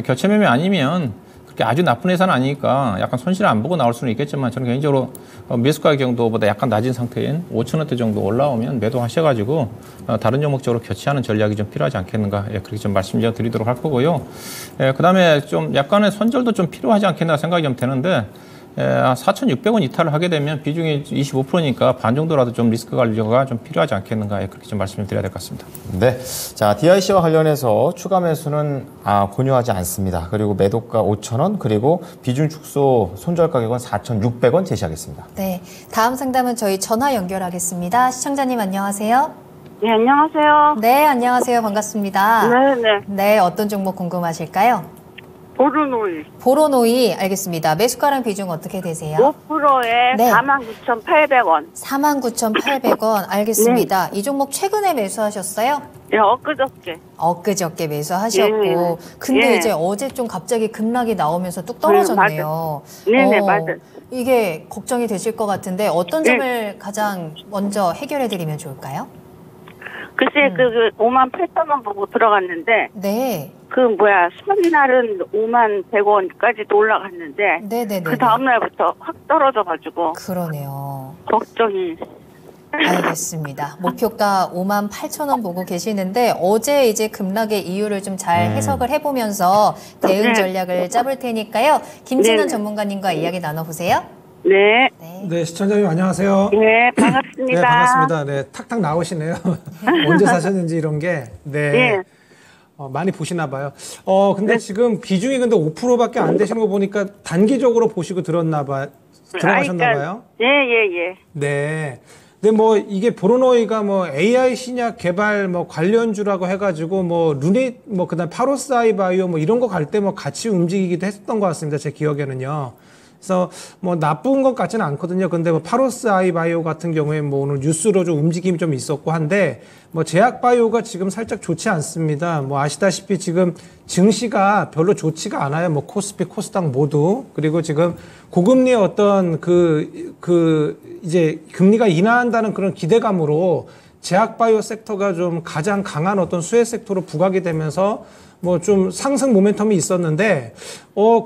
Speaker 3: 교체 매매 아니면 그렇게 아주 나쁜 회사는 아니니까 약간 손실 안 보고 나올 수는 있겠지만 저는 개인적으로 매수 가격보다 약간 낮은 상태인 5,000원대 정도 올라오면 매도하셔가지고 다른 종목적으로 교체하는 전략이 좀 필요하지 않겠는가 그렇게 좀 말씀 좀 드리도록 할 거고요. 그다음에 좀 약간의 손절도 좀 필요하지 않겠나 생각이 좀 되는데 4,600원 이탈을 하게 되면 비중이 25%니까 반 정도라도 좀 리스크 관리가 좀 필요하지 않겠는가 그렇게 좀 말씀을 드려야 될 것 같습니다.
Speaker 2: 네. 자, DIC와 관련해서 추가 매수는 권유하지 않습니다. 그리고 매도가 5,000원, 그리고 비중 축소 손절 가격은 4,600원 제시하겠습니다.
Speaker 1: 네. 다음 상담은 저희 전화 연결하겠습니다. 시청자님 안녕하세요.
Speaker 5: 네, 안녕하세요.
Speaker 1: 네, 안녕하세요. 반갑습니다.
Speaker 5: 네네.
Speaker 1: 네, 어떤 종목 궁금하실까요?
Speaker 5: 보르노이
Speaker 1: 보로노이 알겠습니다. 매수가랑 비중 어떻게 되세요?
Speaker 5: 5%에
Speaker 1: 네.
Speaker 5: 49,800원.
Speaker 1: 49,800원 알겠습니다. 이 종목 최근에 매수하셨어요?
Speaker 5: 예, 엊그저께.
Speaker 1: 엊그저께 매수하셨고
Speaker 5: 예.
Speaker 1: 근데
Speaker 5: 예.
Speaker 1: 이제 어제 좀 갑자기 급락이 나오면서 뚝 떨어졌네요.
Speaker 5: 네네, 맞아요.
Speaker 1: 이게 걱정이 되실 것 같은데 어떤
Speaker 5: 네.
Speaker 1: 점을 가장 먼저 해결해 드리면 좋을까요?
Speaker 5: 글쎄, 그 58,000원 보고 들어갔는데,
Speaker 1: 네.
Speaker 5: 첫날은 51,100원까지도 올라갔는데,
Speaker 1: 네네네.
Speaker 5: 그 다음날부터 확 떨어져가지고,
Speaker 1: 그러네요.
Speaker 5: 걱정이.
Speaker 1: 알겠습니다. 목표가 58,000원 보고 계시는데 어제 이제 급락의 이유를 좀 잘 해석을 해보면서 대응
Speaker 5: 네.
Speaker 1: 전략을 짜볼 테니까요. 김진원
Speaker 5: 네네.
Speaker 1: 전문가님과 이야기 나눠보세요.
Speaker 5: 네.
Speaker 1: 네.
Speaker 4: 네, 시청자님 안녕하세요.
Speaker 5: 네, 반갑습니다.
Speaker 4: 네, 반갑습니다. 네, 탁탁 나오시네요. 언제 사셨는지 이런 게. 네.
Speaker 5: 네.
Speaker 4: 많이 보시나 봐요. 근데 지금 비중이 근데 5%밖에 안 되시는 거 보니까 단기적으로 보시고 들어가셨나 봐요.
Speaker 5: 예.
Speaker 4: 네. 근데 뭐 이게 보로노이가 뭐 AI 신약 개발 뭐 관련주라고 해가지고 뭐 루닛 뭐 그다음 파로스아이 바이오 뭐 이런 거 갈 때 뭐 같이 움직이기도 했었던 것 같습니다. 제 기억에는요. 그래서 뭐 나쁜 것 같지는 않거든요. 근데 뭐 파로스아이 바이오 같은 경우에 뭐 오늘 뉴스로 좀 움직임이 좀 있었고 한데 뭐 제약 바이오가 지금 살짝 좋지 않습니다. 뭐 아시다시피 지금 증시가 별로 좋지가 않아요. 뭐 코스피, 코스닥 모두. 그리고 지금 고금리의 어떤 이제 금리가 인하한다는 그런 기대감으로 제약 바이오 섹터가 좀 가장 강한 어떤 수혜 섹터로 부각이 되면서 뭐 좀 상승 모멘텀이 있었는데,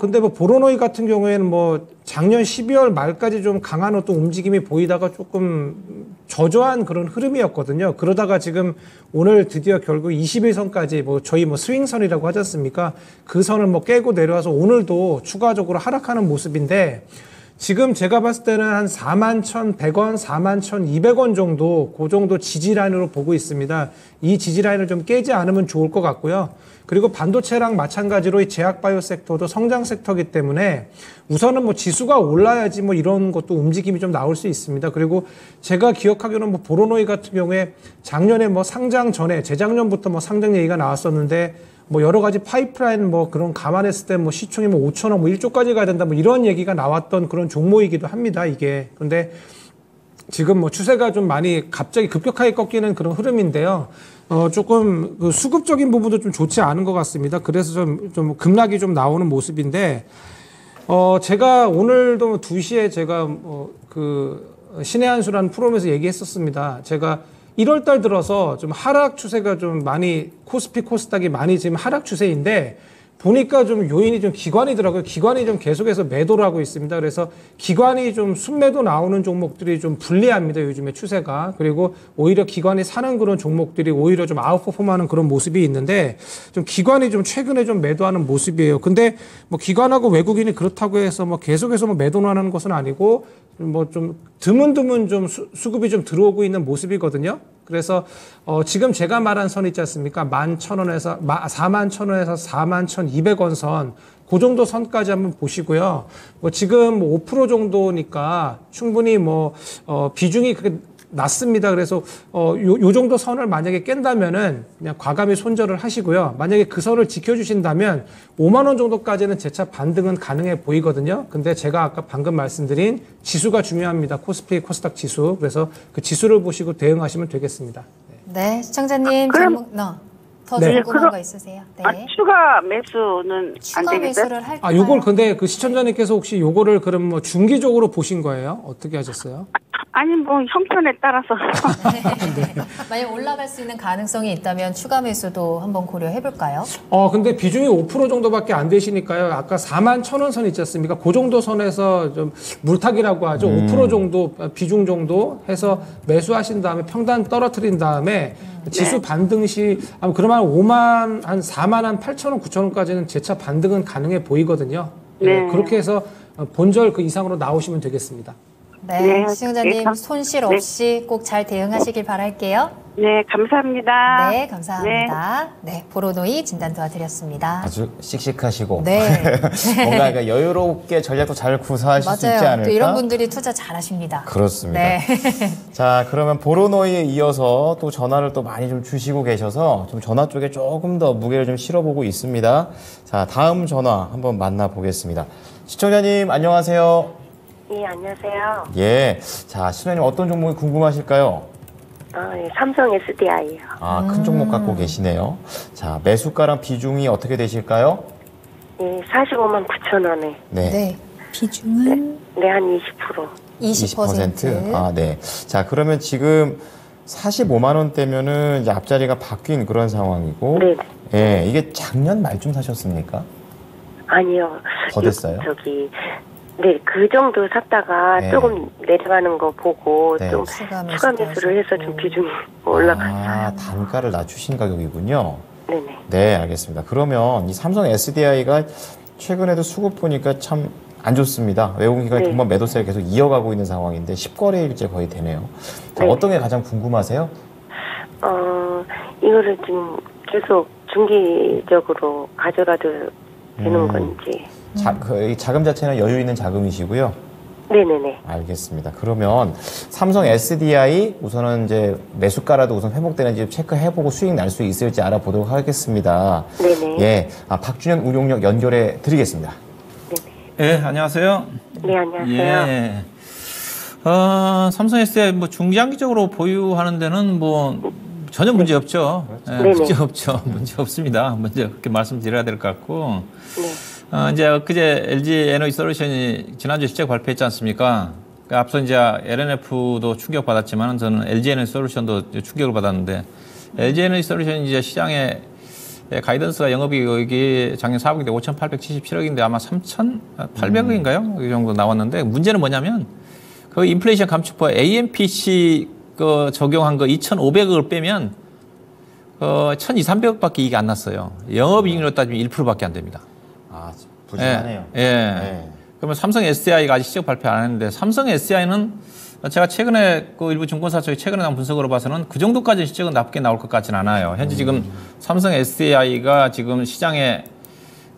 Speaker 4: 근데 뭐 보로노이 같은 경우에는 뭐 작년 12월 말까지 좀 강한 어떤 움직임이 보이다가 조금 저조한 그런 흐름이었거든요. 그러다가 지금 오늘 드디어 결국 21선까지 뭐 저희 뭐 스윙선이라고 하지 않습니까? 그 선을 뭐 깨고 내려와서 오늘도 추가적으로 하락하는 모습인데, 지금 제가 봤을 때는 한 41,100원, 41,200원 정도, 그 정도 지지라인으로 보고 있습니다. 이 지지라인을 좀 깨지 않으면 좋을 것 같고요. 그리고 반도체랑 마찬가지로 이 제약바이오 섹터도 성장 섹터이기 때문에 우선은 뭐 지수가 올라야지 뭐 이런 것도 움직임이 좀 나올 수 있습니다. 그리고 제가 기억하기로는 뭐 보로노이 같은 경우에 작년에 뭐 상장 전에 재작년부터 뭐 상장 얘기가 나왔었는데 뭐 여러 가지 파이프라인 뭐 그런 감안했을 때 뭐 시총이 뭐 5천억 뭐 1조까지 가야 된다 뭐 이런 얘기가 나왔던 그런 종목이기도 합니다. 이게. 그런데 지금 뭐 추세가 좀 많이 갑자기 급격하게 꺾이는 그런 흐름인데요. 조금 그 수급적인 부분도 좀 좋지 않은 것 같습니다. 그래서 좀 급락이 좀 나오는 모습인데, 제가 오늘도 2시에 제가 그 신의 한 수라는 프로그램에서 얘기했었습니다. 제가 1월 달 들어서 좀 하락 추세가 좀 많이 코스피 코스닥이 많이 지금 하락 추세인데 보니까 좀 요인이 좀 기관이더라고요. 기관이 좀 계속해서 매도를 하고 있습니다. 그래서 기관이 좀 순매도 나오는 종목들이 좀 불리합니다. 요즘에 추세가. 그리고 오히려 기관이 사는 그런 종목들이 오히려 좀 아웃퍼폼하는 그런 모습이 있는데 좀 기관이 좀 최근에 좀 매도하는 모습이에요. 근데 뭐 기관하고 외국인이 그렇다고 해서 뭐 계속해서 뭐 매도를 하는 것은 아니고 뭐 좀 드문드문 좀 수급이 좀 들어오고 있는 모습이거든요. 그래서 지금 제가 말한 선 있지 않습니까? 11,000원에서 41,000원에서 41,200원 선, 그 정도 선까지 한번 보시고요. 뭐 지금 5% 정도니까 충분히 뭐 비중이 그렇게 낮습니다. 그래서 요 정도 선을 만약에 깬다면은 그냥 과감히 손절을 하시고요. 만약에 그 선을 지켜주신다면 5만 원 정도까지는 재차 반등은 가능해 보이거든요. 근데 제가 아까 방금 말씀드린 지수가 중요합니다. 코스피, 코스닥 지수. 그래서 그 지수를 보시고 대응하시면 되겠습니다.
Speaker 1: 네, 시청자님
Speaker 5: 그럼-
Speaker 1: 더
Speaker 4: 네.
Speaker 1: 궁금한 거 있으세요? 네.
Speaker 5: 추가 매수는 안
Speaker 1: 추가
Speaker 5: 되겠어요?
Speaker 1: 매수를 할까요?
Speaker 4: 요걸 근데 그 시청자님께서 혹시 요거를 그럼 뭐 중기적으로 보신 거예요? 어떻게 하셨어요?
Speaker 5: 아니 뭐 형편에 따라서
Speaker 1: 만약 올라갈 수 있는 가능성이 있다면 추가 매수도 한번 고려해 볼까요?
Speaker 4: 근데 비중이 5% 정도밖에 안 되시니까요. 아까 41,000원 선 있지 않습니까? 그 정도 선에서 좀 물타기라고 하죠. 5% 정도 비중 정도 해서 매수하신 다음에 평단 떨어뜨린 다음에 지수 반등 시 그러면 한 4만 한 8,000원, 9,000원까지는 재차 반등은 가능해 보이거든요.
Speaker 5: 네.
Speaker 4: 그렇게 해서 본절 그 이상으로 나오시면 되겠습니다.
Speaker 1: 네,
Speaker 5: 네,
Speaker 1: 시청자님
Speaker 5: 네.
Speaker 1: 손실 없이 꼭 잘 대응하시길 바랄게요.
Speaker 5: 네 감사합니다.
Speaker 1: 네, 감사합니다. 네, 보로노이 진단 도와드렸습니다.
Speaker 2: 아주 씩씩하시고
Speaker 1: 네.
Speaker 2: 뭔가 그러니까 여유롭게 전략도 잘 구사하실 수 있지
Speaker 1: 맞아요.
Speaker 2: 않을까?
Speaker 1: 또 이런 분들이 투자 잘하십니다.
Speaker 2: 그렇습니다.
Speaker 1: 네.
Speaker 2: 자, 그러면 보로노이에 이어서 또 전화를 또 많이 좀 주시고 계셔서 좀 전화 쪽에 조금 더 무게를 좀 실어보고 있습니다. 자, 다음 전화 한번 만나보겠습니다. 시청자님, 안녕하세요.
Speaker 6: 예, 안녕하세요.
Speaker 2: 예. 자, 시청자님 어떤 종목이 궁금하실까요?
Speaker 6: 예, 삼성 SDI요.
Speaker 2: 큰 종목 갖고 계시네요. 자, 매수가랑 비중이 어떻게 되실까요?
Speaker 6: 예, 45만 9천 원에.
Speaker 2: 네.
Speaker 1: 네. 비중은
Speaker 6: 네, 한 20%.
Speaker 1: 20%.
Speaker 2: 아, 네. 자, 그러면 지금 45만 원대면은 이제 앞자리가 바뀐 그런 상황이고.
Speaker 6: 네.
Speaker 2: 예, 이게 작년 말쯤 사셨습니까?
Speaker 6: 아니요.
Speaker 2: 더 됐어요?
Speaker 6: 네, 그 정도 샀다가
Speaker 2: 네.
Speaker 6: 조금 내려가는 거 보고
Speaker 2: 네.
Speaker 6: 좀
Speaker 1: 추가
Speaker 6: 추가 매수를 해서
Speaker 1: 하셨고.
Speaker 6: 좀 비중이 올라갔어요.
Speaker 2: 아, 단가를 낮추신 가격이군요.
Speaker 6: 네네.
Speaker 2: 네, 알겠습니다. 그러면 이 삼성 SDI가 최근에도 수급 보니까 참 안 좋습니다. 외국인기관이
Speaker 6: 네.
Speaker 2: 동반 매도세를 계속 이어가고 있는 상황인데 10거래일째 거의 되네요. 자,
Speaker 6: 네.
Speaker 2: 어떤 게 가장 궁금하세요?
Speaker 6: 이거를 좀 계속 중기적으로 가져가도 되는 건지.
Speaker 2: 이 자금 자체는 여유 있는 자금이시고요.
Speaker 6: 네네네.
Speaker 2: 알겠습니다. 그러면 삼성 SDI 우선은 이제 매수가라도 우선 회복되는지 체크해보고 수익 날 수 있을지 알아보도록 하겠습니다.
Speaker 6: 네네.
Speaker 2: 예, 박준현 운용력 연결해 드리겠습니다.
Speaker 3: 예, 안녕하세요.
Speaker 6: 네, 안녕하세요.
Speaker 3: 예. 삼성 SDI 뭐 중장기적으로 보유하는 데는 뭐 전혀 문제 없죠. 예,
Speaker 6: 네네.
Speaker 3: 문제 없죠. 문제 없습니다. 먼저 그렇게 말씀드려야 될 것 같고.
Speaker 6: 네.
Speaker 3: 이제 엊그제 LG 에너지 솔루션이 지난주 실적 발표했지 않습니까? 그러니까 앞서 이제 LNF도 충격받았지만 저는 LG 에너지 솔루션도 충격을 받았는데 LG 에너지 솔루션이 이제 시장에 가이던스가 영업이익이 작년 4분기 때 5,877억인데 아마 3,800억인가요? 이 정도 나왔는데 문제는 뭐냐면 그 인플레이션 감축법 AMPC 그 적용한 거 2,500억을 빼면 1,200~1,300억밖에 이익이 안 났어요. 영업이익률로 따지면 1%밖에 안 됩니다.
Speaker 2: 아, 부진하네요.
Speaker 3: 예. 그러면 삼성 SDI가 아직 실적 발표 안 했는데 삼성 SDI는 제가 최근에 그 일부 증권사 쪽에 최근에 나온 분석으로 봐서는 그 정도까지 실적은 나쁘게 나올 것 같지는 않아요. 현재 지금 삼성 SDI가 지금 시장에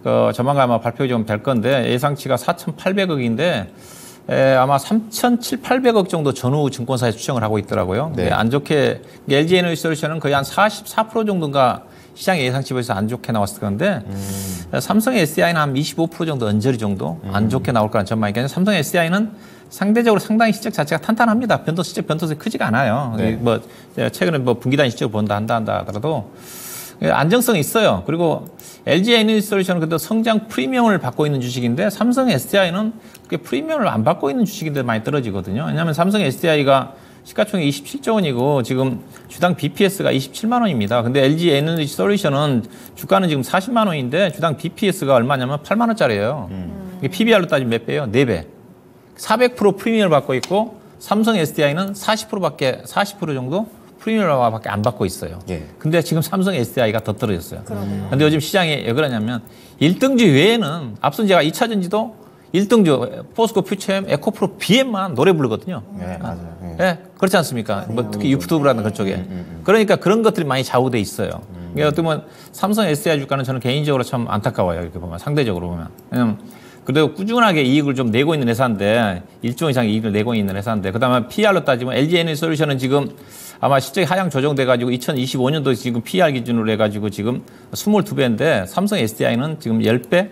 Speaker 3: 그 조만간 아마 발표 좀 될 건데 예상치가 4,800억인데 아마 3,700~800억 정도 전후 증권사에 추정을 하고 있더라고요.
Speaker 2: 네.
Speaker 3: 안 좋게 LG에너지솔루션은 거의 한 44% 정도가 시장의 예상치 비해서 안 좋게 나왔을 건데 삼성 SDI는 한 25% 정도 언저리 정도 안 좋게 나올 거라는 전망이니까 삼성 SDI는 상대적으로 상당히 실적 자체가 탄탄합니다. 실적 변동성이 크지가 않아요.
Speaker 2: 네.
Speaker 3: 뭐 최근에 뭐 분기단 실적을 본다 한다 하더라도 안정성이 있어요. 그리고 LG 에너지솔루션은 그래도 성장 프리미엄을 받고 있는 주식인데 삼성 SDI는 그게 프리미엄을 안 받고 있는 주식인데 많이 떨어지거든요. 왜냐하면 삼성 SDI가 시가총액 27조 원이고 지금 주당 BPS가 27만 원입니다. 근데 LG 에너지솔루션은 주가는 지금 40만 원인데 주당 BPS가 얼마냐면 8만 원짜리예요. 이게 PBR로 따지면 몇 배예요? 4배. 400% 프리미엄을 받고 있고 삼성 SDI는 40% 정도 프리미엄밖에 안 받고 있어요.
Speaker 2: 예.
Speaker 3: 근데 지금 삼성 SDI가 더 떨어졌어요.
Speaker 1: 그러네요.
Speaker 3: 근데 요즘 시장에 왜 그러냐면 1등주 외에는 앞선 제가 2차 전지도 1등주 포스코 퓨처엠 에코프로 BM만 노래 부르거든요.
Speaker 2: 네, 맞아요. 네.
Speaker 3: 네, 그렇지 않습니까? 뭐 특히 유튜브라는 그쪽에. 그러니까 그런 것들이 많이 좌우돼 있어요. 그러니까 어떻게 보면 삼성 SDI 주가는 저는 개인적으로 참 안타까워요. 이렇게 보면 상대적으로 보면. 왜냐면 그래도 꾸준하게 이익을 좀 내고 있는 회사인데 1조 이상 이익을 내고 있는 회사인데 그다음에 PR로 따지면 LG 에너지솔루션은 지금 아마 실적이 하향 조정돼가지고 2025년도 지금 PR 기준으로 해가지고 지금 22배인데 삼성 SDI는 지금 10배,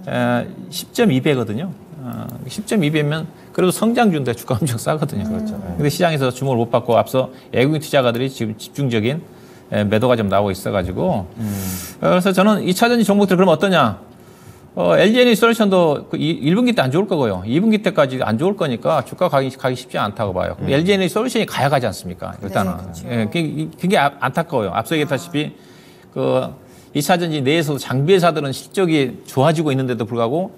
Speaker 3: 10.2배거든요. 10.2배면 그래도 성장주인데 주가 엄청 싸거든요. 그렇죠. 근데 시장에서 주목을 못 받고 앞서 외국인 투자가들이 지금 집중적인 매도가 좀 나오고 있어가지고 그래서 저는 2차전지 종목들 그럼 어떠냐? LG 에너지솔루션도 1분기 때 안 좋을 거고요. 2분기 때까지 안 좋을 거니까 주가 가기 쉽지 않다고 봐요. LG 에너지솔루션이 가야 가지 않습니까? 일단은.
Speaker 1: 네, 그렇죠.
Speaker 3: 예, 그게 안타까워요. 앞서 얘기했다시피 그 2차전지 내에서도 장비 회사들은 실적이 좋아지고 있는데도 불구하고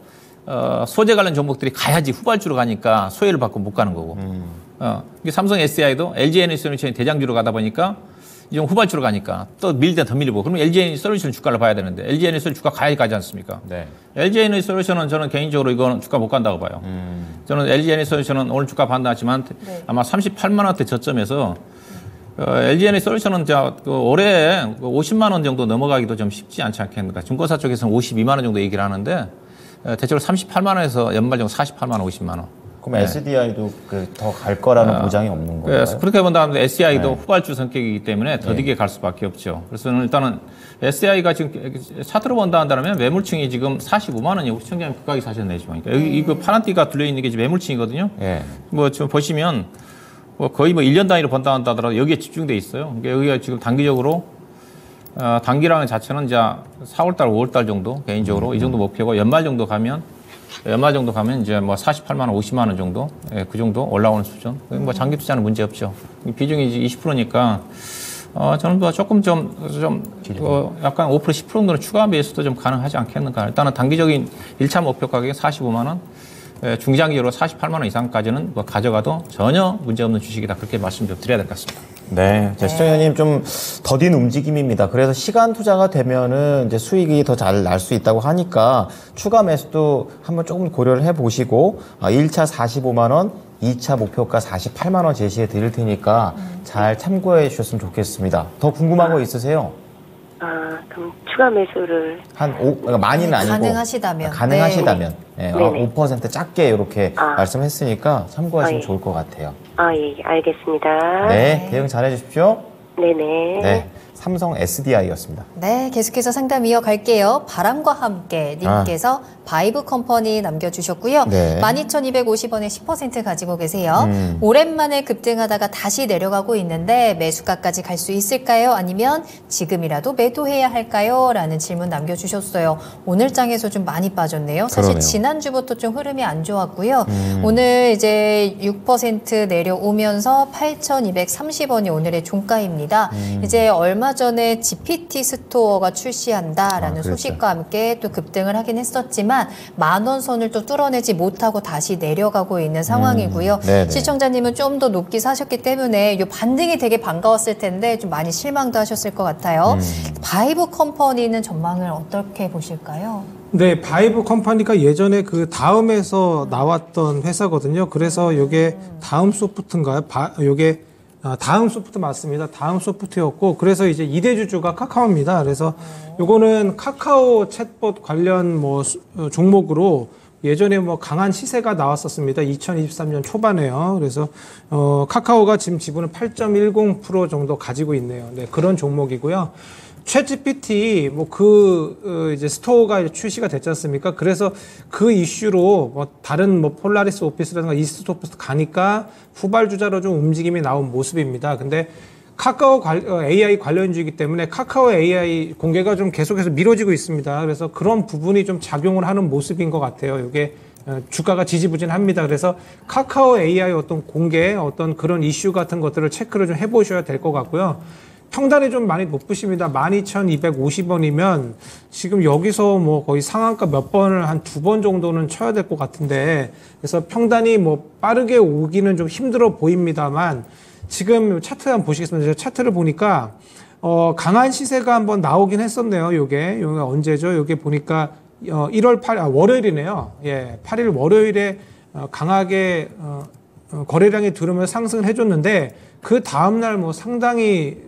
Speaker 3: 소재 관련 종목들이 가야지 후발주로 가니까 소외를 받고 못 가는 거고. 이게 삼성 SDI도 LG 에너지솔루션이 대장주로 가다 보니까 좀 후발주로 가니까 또 밀대 더 밀리고 그러면 LG 에너지솔루션 주가를 봐야 되는데 LG 에너지솔루션 주가 가야지 가지 않습니까?
Speaker 2: 네.
Speaker 3: LG 에너지솔루션은 저는 개인적으로 이거는 주가 못 간다고 봐요. 저는 LG 에너지솔루션은 오늘 주가 반등하지만
Speaker 1: 네.
Speaker 3: 아마 38만 원대 저점에서 LG 에너지솔루션은 올해 50만 원 정도 넘어가기도 좀 쉽지 않지 않겠는가. 증권사 쪽에서는 52만 원 정도 얘기를 하는데 대체로 38만 원에서 연말 정도 48만 원, 50만 원.
Speaker 2: 그럼 SDI도 더 갈 거라는 보장이 없는 거예요?
Speaker 3: 그래서 그렇게 본다면 SDI도 후발주 성격이기 때문에 더디게 갈 수밖에 없죠. 그래서 일단은 SDI가 지금 차트로 본다면 매물층이 지금 45만 원이고 시청자님 극각이 사셨네 지금. 여기 이거 파란띠가 둘려 있는 게 지금 매물층이거든요.
Speaker 2: 예.
Speaker 3: 뭐 지금 보시면 뭐 거의 뭐 1년 단위로 본다 하더라도 여기에 집중돼 있어요. 그러니까 여기가 지금 단기적으로 단기라는 자체는 이제 4월달, 5월달 정도 개인적으로 이 정도 목표고 연말 정도 가면 이제 뭐 48만 원, 50만 원 정도, 예, 그 정도 올라오는 수준. 뭐 장기 투자는 문제 없죠. 비중이 20%니까 저는 뭐 조금 약간 5%, 10% 정도는 추가 매수도 좀 가능하지 않겠는가. 일단은 단기적인 1차 목표 가격이 45만 원, 중장기적으로 48만 원 이상까지는 뭐 가져가도 전혀 문제 없는 주식이다. 그렇게 말씀 좀 드려야 될 것 같습니다.
Speaker 2: 네. 시청자님 좀 더딘 움직임입니다. 그래서 시간 투자가 되면은 이제 수익이 더 잘 날 수 있다고 하니까 추가 매수도 한번 조금 고려를 해 보시고 1차 45만 원, 2차 목표가 48만 원 제시해 드릴 테니까 잘 참고해 주셨으면 좋겠습니다. 더 궁금한 거 있으세요?
Speaker 6: 그럼 추가 매수를
Speaker 2: 그러니까 많이는 아니고
Speaker 1: 가능하시다면.
Speaker 2: 네.
Speaker 6: 네네.
Speaker 2: 5% 작게 이렇게 말씀했으니까 참고하시면 좋을 것 같아요.
Speaker 6: 예, 알겠습니다.
Speaker 2: 네, 대응 잘 해주십시오.
Speaker 6: 네네.
Speaker 2: 네, 삼성 SDI였습니다.
Speaker 1: 네, 계속해서 상담 이어갈게요. 바람과 함께 님께서 바이브 컴퍼니 남겨주셨고요.
Speaker 2: 네.
Speaker 1: 12,250원에 10% 가지고 계세요. 오랜만에 급등하다가 다시 내려가고 있는데 매수가까지 갈 수 있을까요? 아니면 지금이라도 매도해야 할까요? 라는 질문 남겨주셨어요. 오늘 장에서 좀 많이 빠졌네요. 사실
Speaker 2: 그러네요.
Speaker 1: 지난주부터 좀 흐름이 안 좋았고요. 오늘 이제 6% 내려오면서 8,230원이 오늘의 종가입니다. 이제 얼마 전에 GPT 스토어가 출시한다라는
Speaker 2: 그렇죠.
Speaker 1: 소식과 함께 또 급등을 하긴 했었지만 10,000원 선을 또 뚫어내지 못하고 다시 내려가고 있는 상황이고요.
Speaker 2: 네네.
Speaker 1: 시청자님은 좀 더 높게 사셨기 때문에 이 반등이 되게 반가웠을 텐데 좀 많이 실망도 하셨을 것 같아요. 바이브 컴퍼니는 전망을 어떻게 보실까요?
Speaker 4: 네, 바이브 컴퍼니가 예전에 그 다음에서 나왔던 회사거든요. 그래서 이게 다음 소프트인가요? 요게 다음 소프트 맞습니다. 다음 소프트였고, 그래서 이제 2대 주주가 카카오입니다. 그래서 요거는 카카오 챗봇 관련 종목으로 예전에 강한 시세가 나왔었습니다. 2023년 초반에요. 그래서 카카오가 지금 지분을 8.10% 정도 가지고 있네요. 네, 그런 종목이고요. 챗GPT 이제 스토어가 이제 출시가 됐지 않습니까? 그래서 그 이슈로 다른 폴라리스 오피스라든가 이스트 오피스 가니까 후발주자로 좀 움직임이 나온 모습입니다. 근데 카카오 AI 관련주이기 때문에 카카오 AI 공개가 좀 계속해서 미뤄지고 있습니다. 그래서 그런 부분이 좀 작용을 하는 모습인 것 같아요. 이게 주가가 지지부진합니다. 그래서 카카오 AI 어떤 공개, 어떤 그런 이슈 같은 것들을 체크를 좀 해보셔야 될 것 같고요. 평단이 좀 많이 높으십니다. 12,250원이면 지금 여기서 거의 상한가 몇 번을 한 2번 정도는 쳐야 될 것 같은데, 그래서 평단이 빠르게 오기는 좀 힘들어 보입니다만, 지금 차트 한번 보시겠습니다. 제가 차트를 보니까 강한 시세가 한번 나오긴 했었네요. 요게 언제죠? 요게 보니까 1월 8일 월요일이네요. 예, 8일 월요일에 강하게 거래량이 들으면서 상승을 해줬는데, 그 다음날 상당히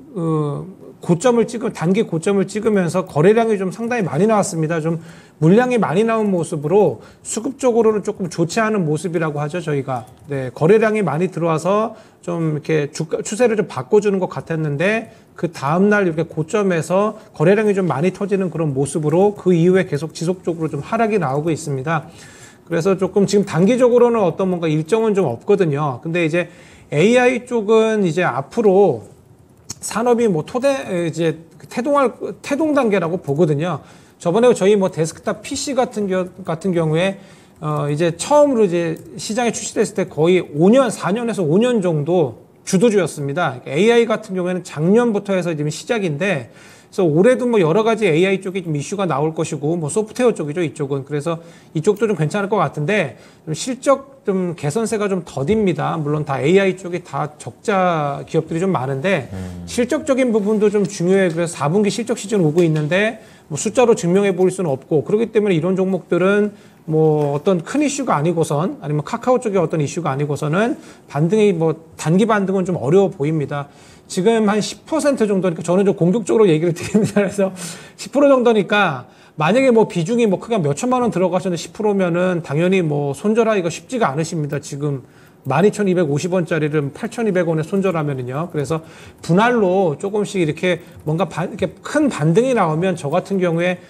Speaker 4: 단기 고점을 찍으면서 거래량이 좀 상당히 많이 나왔습니다. 좀 물량이 많이 나온 모습으로 수급적으로는 조금 좋지 않은 모습이라고 하죠, 저희가. 네, 거래량이 많이 들어와서 좀 이렇게 추세를 좀 바꿔주는 것 같았는데, 그 다음날 이렇게 고점에서 거래량이 좀 많이 터지는 그런 모습으로 그 이후에 계속 지속적으로 좀 하락이 나오고 있습니다. 그래서 조금 지금 단기적으로는 어떤 뭔가 일정은 좀 없거든요. 근데 이제 AI 쪽은 이제 앞으로 산업이 태동 단계라고 보거든요. 저번에 저희 데스크탑 PC 같은 경우에 이제 처음으로 이제 시장에 출시됐을 때 거의 4년에서 5년 정도 주도주였습니다. AI 같은 경우에는 작년부터 해서 지금 시작인데, 그래서 올해도 여러 가지 AI 쪽이 좀 이슈가 나올 것이고, 소프트웨어 쪽이죠, 이쪽은. 그래서 이쪽도 좀 괜찮을 것 같은데, 좀 실적 좀 개선세가 좀 더딥니다. 물론 다 AI 쪽이 다 적자 기업들이 좀 많은데, 실적적인 부분도 좀 중요해. 그래서 4분기 실적 시즌 오고 있는데, 숫자로 증명해 볼 수는 없고, 그렇기 때문에 이런 종목들은 어떤 큰 이슈가 아니고선, 아니면 카카오 쪽의 어떤 이슈가 아니고서는 반등이 단기 반등은 좀 어려워 보입니다. 지금 한 10% 정도니까, 저는 좀 공격적으로 얘기를 드립니다. 그래서 10% 정도니까 만약에 비중이 크게 몇 천만 원 들어가셨는데 10%면은 당연히 손절하기가 쉽지가 않으십니다. 지금 12,250원짜리를 8,200원에 손절하면은요. 그래서 분할로 조금씩 이렇게 뭔가 이렇게 큰 반등이 나오면 저 같은 경우에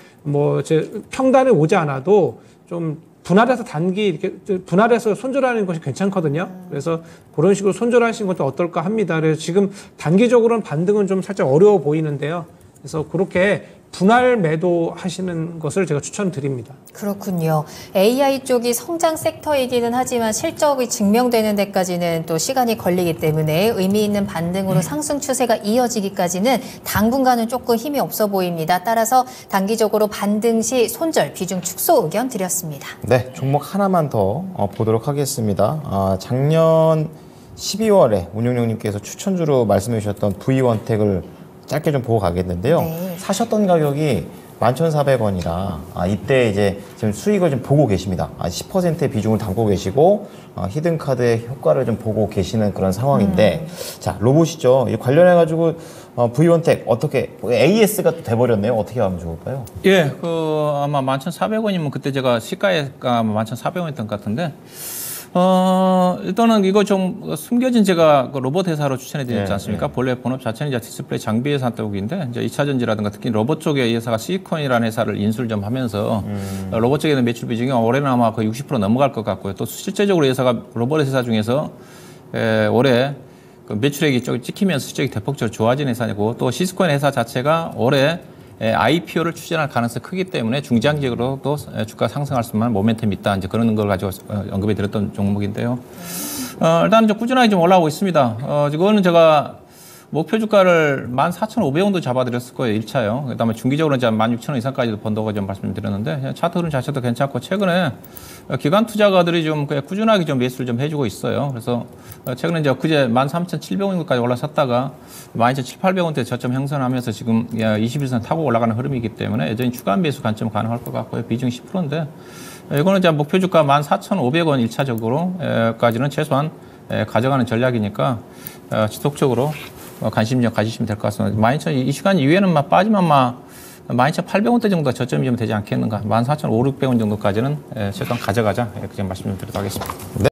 Speaker 4: 평단에 오지 않아도 좀 분할해서 이렇게 분할해서 손절하는 것이 괜찮거든요. 그래서 그런 식으로 손절하시는 것도 어떨까 합니다. 그래서 지금 단기적으로는 반등은 좀 살짝 어려워 보이는데요. 그래서 그렇게 분할 매도 하시는 것을 제가 추천드립니다.
Speaker 1: 그렇군요. AI 쪽이 성장 섹터이기는 하지만 실적이 증명되는 데까지는 또 시간이 걸리기 때문에 의미 있는 반등으로 상승 추세가 이어지기까지는 당분간은 조금 힘이 없어 보입니다. 따라서 단기적으로 반등 시 손절 비중 축소 의견 드렸습니다.
Speaker 2: 네, 종목 하나만 더 보도록 하겠습니다. 작년 12월에 운용령님께서 추천주로 말씀해 주셨던 V원택을 짧게 좀 보고 가겠는데요.
Speaker 1: 네.
Speaker 2: 사셨던 가격이 11,400원이라 이때 이제 지금 수익을 좀 보고 계십니다. 10%의 비중을 담고 계시고 히든카드의 효과를 좀 보고 계시는 그런 상황인데, 자, 로봇이죠. 관련해가지고 V원택 어떻게 AS가 또 돼버렸네요. 어떻게 하면 좋을까요?
Speaker 3: 예, 아마 11,400원이면 그때 제가 시가가 11,400원이었던 것 같은데, 일단은 이거 좀 숨겨진 제가 로봇 회사로 추천해드렸지 않습니까? 본래 본업 자체는 이제 디스플레이 장비 회사 쪽인데, 이제 2차전지라든가 특히 로봇 쪽의 회사가 시리콘이라는 회사를 인수를 좀 하면서 로봇 쪽에는 매출 비중이 올해는 아마 거의 60% 넘어갈 것 같고요. 또 실제적으로 회사가 로봇 회사 중에서 올해 매출액이 좀 찍히면서 실적이 대폭적으로 좋아진 회사이고, 또 시스코인 회사 자체가 올해 IPO를 추진할 가능성이 크기 때문에 중장기적으로도 주가 상승할 수 있는 모멘텀이 있다. 이제 그런 걸 가지고 언급해 드렸던 종목인데요. 일단은 좀 꾸준하게 좀 올라오고 있습니다. 이거는 제가 목표 주가를 14,500원도 잡아드렸을 거예요. 1차요. 그다음에 중기적으로 이제 16,000원 이상까지도 본다고 좀 말씀드렸는데 차트 흐름 자체도 괜찮고 최근에 기관 투자가들이 좀 꾸준하게 좀 매수를 좀 해주고 있어요. 그래서 최근에 이제 엊그제 13,700원 정도까지 올라섰다가 12,700원대 저점 형성하면서 지금 21선 타고 올라가는 흐름이기 때문에 여전히 추가 매수 관점 가능할 것 같고요. 비중이 10%인데 이거는 이제 목표 주가 14,500원 1차적으로까지는 최소한 가져가는 전략이니까 지속적으로 관심 좀 가지시면 될 것 같습니다. 12,000, 이 시간 이후에는 빠지면 12,800원대 정도 저점이 좀 되지 않겠는가. 14,500원 정도까지는 최소한 가져가자. 이렇게 좀 말씀 좀 드리도록 하겠습니다.
Speaker 2: 네.